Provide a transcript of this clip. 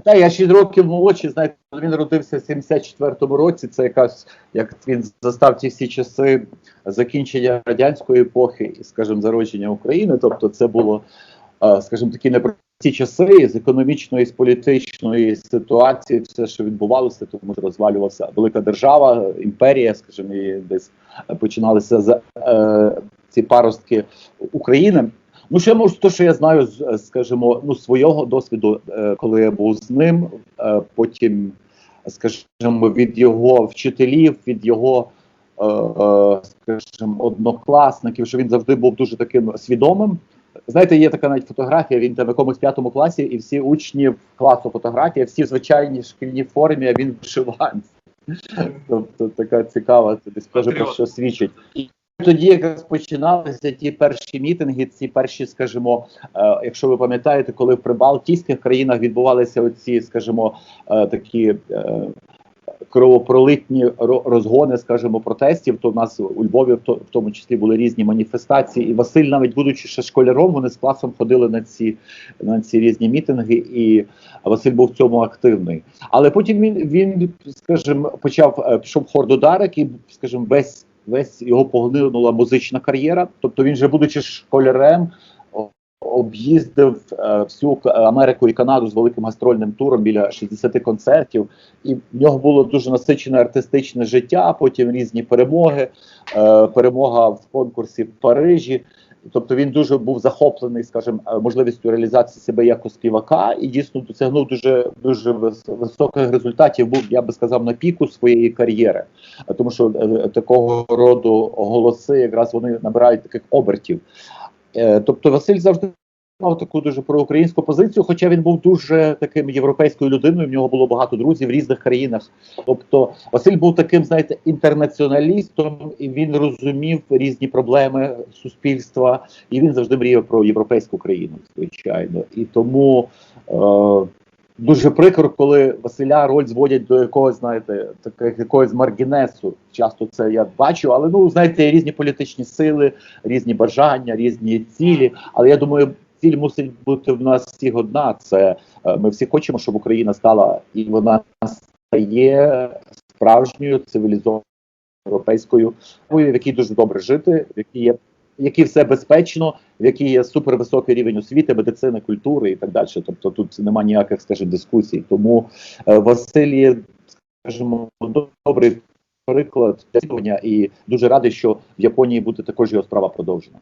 Та я 6 років молодший, знаєте, він народився в 74-му році, це якась, як він застав ті всі часи закінчення радянської епохи і, скажімо, зародження України, тобто це було, скажімо, такі непрості часи з економічної, з політичної ситуації, все, що відбувалося, тому що розвалювалася велика держава, імперія, скажімо, і десь починалися ці паростки України. Ну, ще можу, то, що я знаю, скажімо, ну, свого досвіду, коли я був з ним, потім, скажімо, від його вчителів, від його, скажімо, однокласників, що він завжди був дуже таким свідомим. Знаєте, є така навіть фотографія, він там в якомусь 5 класі, і всі учні класу фотографія, всі в звичайній шкільній формі, а він в вишиванці. Тобто така цікава, це десь теж про що свідчить. Тоді якраз починалися ті перші мітинги, ці перші, скажімо, якщо ви пам'ятаєте, коли в прибалтійських країнах відбувалися оці, скажімо, такі кровопролитні розгони, скажімо, протестів, то в нас у Львові в тому числі були різні маніфестації, і Василь, навіть будучи ще школяром, вони з класом ходили на ці різні мітинги, і Василь був в цьому активний. Але потім він скажімо, пішов в хор Додарик і, скажімо, весь його поглинула музична кар'єра, тобто він вже, будучи школярем, об'їздив всю Америку і Канаду з великим гастрольним туром, біля 60 концертів, і в нього було дуже насичене артистичне життя, потім різні перемоги, перемога в конкурсі в Парижі. Тобто він дуже був захоплений, скажімо, можливістю реалізації себе як співака і дійсно досягнув дуже високих результатів, був, я би сказав, на піку своєї кар'єри. Тому що такого роду голоси, якраз вони набирають таких обертів. Тобто Василь завжди мав таку дуже проукраїнську позицію, хоча він був дуже таким європейською людиною, в нього було багато друзів в різних країнах. Тобто Василь був таким, знаєте, інтернаціоналістом, і він розумів різні проблеми суспільства, і він завжди мріяв про європейську країну, звичайно. І тому дуже прикро, коли Василя роль зводять до якогось, знаєте, якогось маргінесу. Часто це я бачу, але, ну, знаєте, різні політичні сили, різні бажання, різні цілі. Але я думаю, ціль мусить бути в нас всіх одна. Це ми всі хочемо, щоб Україна стала, і вона стає справжньою цивілізованою європейською, в якій дуже добре жити, в якій все безпечно, в якій є супервисокий рівень освіти, медицини, культури і так далі. Тобто тут немає ніяких, скажімо, дискусій. Тому Василь є, скажімо, добрий приклад для слідування, і дуже радий, що в Японії буде також його справа продовжена.